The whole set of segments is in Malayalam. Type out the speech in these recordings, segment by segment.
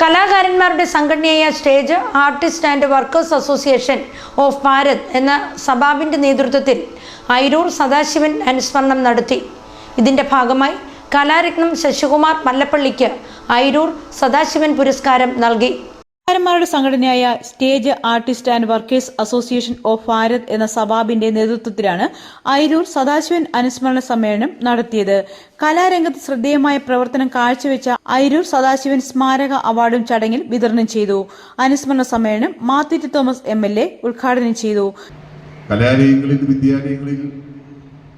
കലാകാരന്മാരുടെ സംഘടനയായ stage artist and workers association of Bharat എന്ന സബാബിൻ്റെ നേതൃത്വത്തിൽ അയിരൂർ സദാശിവൻ അനുസ്മരണം നടത്തി. ഇതിൻ്റെ ഭാഗമായി കലാരത്നം ശശികുമാർ മല്ലപ്പള്ളിക്ക് അയിരൂർ സദാശിവൻ പുരസ്കാരം നൽകി. കലാകാരന്മാരുടെ സംഘടനയായ stage artist and workers association of Bharat എന്ന സബാബിന്റെ നേതൃത്വത്തിലാണ് അയിരൂർ സദാശിവൻ അനുസ്മരണ സമ്മേളനം നടത്തിയത്. കലാരംഗത്ത് ശ്രദ്ധേയമായ പ്രവർത്തനം കാഴ്ചവെച്ച അയിരൂർ സദാശിവൻ സ്മാരക അവാർഡും ചടങ്ങിൽ വിതരണം ചെയ്തു. അനുസ്മരണ സമ്മേളനം മാത്യു തോമസ് MLA ഉദ്ഘാടനം ചെയ്തു. കലാലയങ്ങളിൽ, വിദ്യാലയങ്ങളിൽ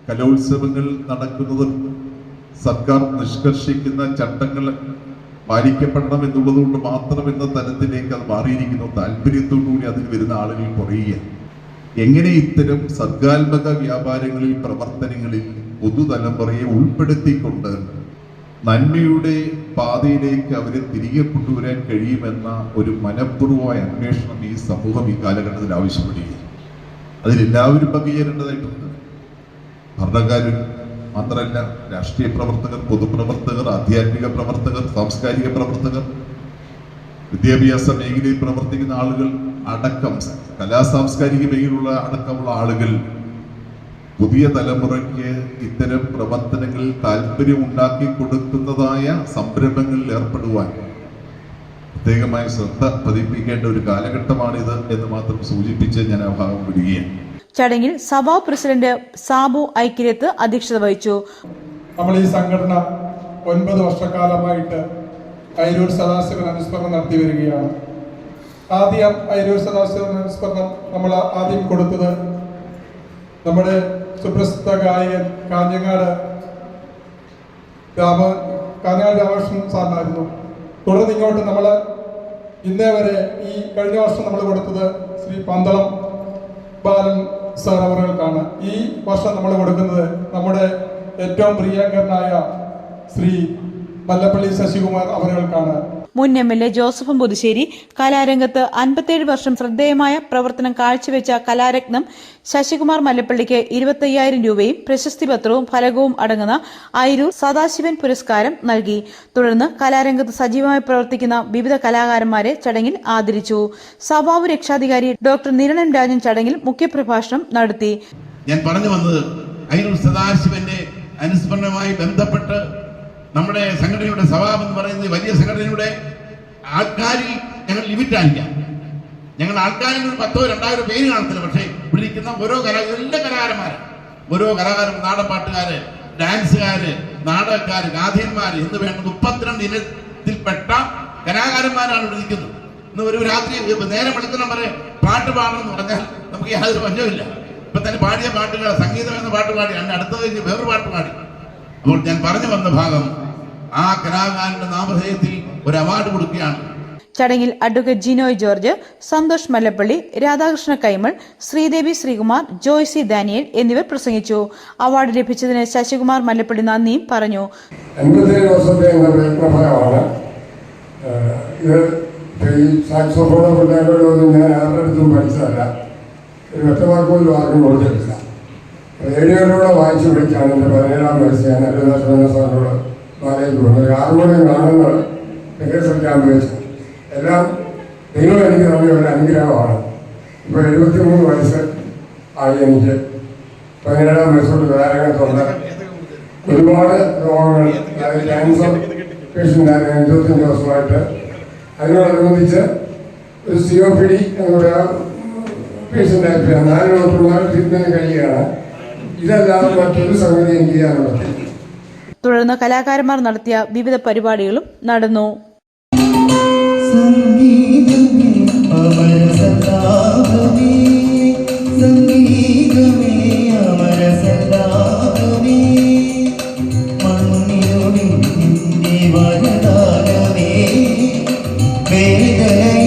കലോത്സവങ്ങൾ നടക്കുന്നത് സർക്കാർ നിഷ്കർഷിക്കുന്ന ചട്ടങ്ങൾ പാലിക്കപ്പെടണം എന്നുള്ളതുകൊണ്ട് മാത്രം എന്ന തലത്തിലേക്ക് അത് മാറിയിരിക്കുന്നു. താല്പര്യത്തോടുകൂടി അതിൽ വരുന്ന ആളുകൾ കുറയുക. എങ്ങനെ ഇത്തരം സർഗാത്മക വ്യാപാരങ്ങളിൽ, പ്രവർത്തനങ്ങളിൽ പുതുതലമുറയെ ഉൾപ്പെടുത്തിക്കൊണ്ട് നന്മയുടെ പാതയിലേക്ക് അവരെ തിരികെ കൊണ്ടുവരാൻ കഴിയുമെന്ന ഒരു മനഃപൂർവ്വമായ അന്വേഷണം ഈ സമൂഹം ഈ കാലഘട്ടത്തിൽ ആവശ്യപ്പെടുകയാണ്. അതിലെല്ലാവരും പങ്കുചേരേണ്ടതായിട്ടുണ്ട്. ഭരണക്കാരും മാത്രമല്ല, രാഷ്ട്രീയ പ്രവർത്തകർ, പൊതുപ്രവർത്തകർ, ആധ്യാത്മിക പ്രവർത്തകർ, സാംസ്കാരിക പ്രവർത്തകർ, വിദ്യാഭ്യാസ മേഖലയിൽ പ്രവർത്തിക്കുന്ന ആളുകൾ അടക്കം, കലാസാംസ്കാരിക മേഖലയിലുള്ള അടക്കമുള്ള ആളുകൾ പുതിയ തലമുറയ്ക്ക് ഇത്തരം പ്രവർത്തനങ്ങളിൽ താല്പര്യം ഉണ്ടാക്കി കൊടുക്കുന്നതായ സംരംഭങ്ങളിൽ ഏർപ്പെടുവാൻ പ്രത്യേകമായ ശ്രദ്ധ പതിപ്പിക്കേണ്ട ഒരു കാലഘട്ടമാണിത് എന്ന് മാത്രം സൂചിപ്പിച്ച് ഞാൻ ആ ഭാഗം വിടുകയാണ്. ചടങ്ങിൽ സഭാ പ്രസിഡന്റ് സാബു ഐക്യരത്ത് അധ്യക്ഷത വഹിച്ചു. നമ്മൾ ഈ സംഘടന 9 വർഷക്കാലമായിട്ട് അയിരൂർ സദാശിവൻ അനുസ്മരണം നടത്തി വരികയാണ്. ആദ്യം അയിരൂർ സദാശിവൻ അനുസ്മരണം നമ്മൾ ആദ്യം കൊടുത്തത് നമ്മുടെ സുപ്രസിദ്ധ ഗായകൻ കാഞ്ഞങ്ങാട് രാമകൃഷ്ണൻ സാറിനായിരുന്നു. തുടർന്ന് ഇങ്ങോട്ട് നമ്മൾ ഇന്നേ വരെ ഈ കഴിഞ്ഞ വർഷം നമ്മൾ കൊടുത്തത് ശ്രീ പന്തളം ബാലൻ സാർ അവർക്കാണ്. ഈ വർഷം നമ്മൾ കൊടുക്കുന്നത് നമ്മുടെ ഏറ്റവും പ്രിയങ്കരനായ ശ്രീ മല്ലപ്പള്ളി ശശികുമാർ അവർക്കാണ്. മുൻ MLA ജോസഫ് പുതുശ്ശേരി കലാരംഗത്ത് 57 വർഷം ശ്രദ്ധേയമായ പ്രവർത്തനം കാഴ്ചവെച്ച കലാരത്നം ശശികുമാർ മല്ലപ്പള്ളിക്ക് 25,000 രൂപയും പ്രശസ്തി പത്രവും ഫലകവും അടങ്ങുന്ന അയിരൂർ സദാശിവൻ പുരസ്കാരം നൽകി. തുടർന്ന് കലാരംഗത്ത് സജീവമായി പ്രവർത്തിക്കുന്ന വിവിധ കലാകാരന്മാരെ ചടങ്ങിൽ ആദരിച്ചു. സഭാവ് രക്ഷാധികാരി ഡോക്ടർ നിരണം രാജൻ ചടങ്ങിൽ മുഖ്യപ്രഭാഷണം നടത്തി. ഞാൻ പറഞ്ഞു വന്നത് അയിരൂർ സദാശിവന്റെ അനുസ്മരണവുമായി ബന്ധപ്പെട്ട് നമ്മുടെ സംഘടനയുടെ സഭാപം എന്ന് പറയുന്നത് വലിയ സംഘടനയുടെ ആൾക്കാരിൽ ഞങ്ങൾ ലിമിറ്റ് ആയിരിക്കാം. ഞങ്ങൾ ആൾക്കാരിൽ 10,000-2,000 പേര് കാണത്തില്ല. പക്ഷേ ഇവിടെ ഇരിക്കുന്ന എല്ലാ കലാകാരന്മാരും നാടൻപാട്ടുകാര്, ഡാൻസുകാര്, നാടകക്കാര്, ഗാന്ധിയന്മാര് എന്ന് വേണ്ട 32 ഇനത്തിൽപ്പെട്ട കലാകാരന്മാരാണ് ഇവിടെ ഇരിക്കുന്നത്. ഇന്ന് ഒരു രാത്രി നേരം വെളുക്കുന്ന പറയും പാട്ട് പാടണമെന്ന് പറഞ്ഞാൽ നമുക്ക് യാതൊരു പഞ്ചമില്ല. ഇപ്പൊ തന്നെ പാടിയ പാട്ടുകൾ, സംഗീതം എന്ന പാട്ട് പാടി, അന്ന് അടുത്തത് കഴിഞ്ഞ് വേറൊരു പാട്ട് പാടി. അപ്പോൾ ഞാൻ പറഞ്ഞു വന്ന ഭാഗം, ആ കലാകാരന്റെ നാമധേയത്തിൽ ഒരു അവാർഡ് കൊടുക്കുകയാണ്. ചടങ്ങിൽ advocate Jinoy George, Santhosh Mallappally, Radhakrishna Kaimal, Sreedevi Sreekumar, Joicy Daniel എന്നിവർ പ്രസംഗിച്ചു. അവാർഡ് ലഭിച്ചതിന് ശശികുമാർ മല്ലപ്പള്ളി നന്ദിയും പറഞ്ഞു. 57 വർഷത്തെ പ്രയത്നഫലമാണ് ഇത്. ഈ സാക്സോഫോണോ പിള്ളേരോടൊന്നും ഞാൻ ആരുടെ അടുത്തും പഠിച്ചതല്ല. ഒരു ഒറ്റവാക്കുപോലും ആർക്കും കൊടുത്തിട്ടില്ല. റേഡിയോയിലൂടെ വായിച്ചു പിടിച്ചാണ് എൻ്റെ 17-ാം വയസ്സ് ഞാൻ അരുണാചല സാറിനോട് ബാലയിൽ പോകുന്നത്. 6 മണി കാണുന്നത് ശ്രമിക്കാൻ വെച്ചു. എല്ലാം ദൈവം എനിക്ക് തന്ന ഒരു അനുഗ്രഹമാണ്. ഇപ്പോൾ 73 വയസ്സ് ആയി. എനിക്ക് 17-ാം വയസ്സോട് കലാരംഗത്തുണ്ട്. ഒരുപാട് രോഗങ്ങൾ, അതായത് ക്യാൻസർ പേഷ്യൻ്റാണ് 25 ദിവസമായിട്ട്. അതിനോടനുബന്ധിച്ച് ഒരു COPD എന്നുള്ള പേഷ്യൻ്റായിട്ട് 4 ഡോക്ടർമാർ ട്രീറ്റ്മെൻറ്റ് കഴിയുകയാണ്. ഇതല്ലാതെ മറ്റൊരു സംഗതി എനിക്ക് ചെയ്യാനുള്ളത്. തുടർന്ന് കലാകാരന്മാർ നടത്തിയ വിവിധ പരിപാടികളും നടന്നു. വേദന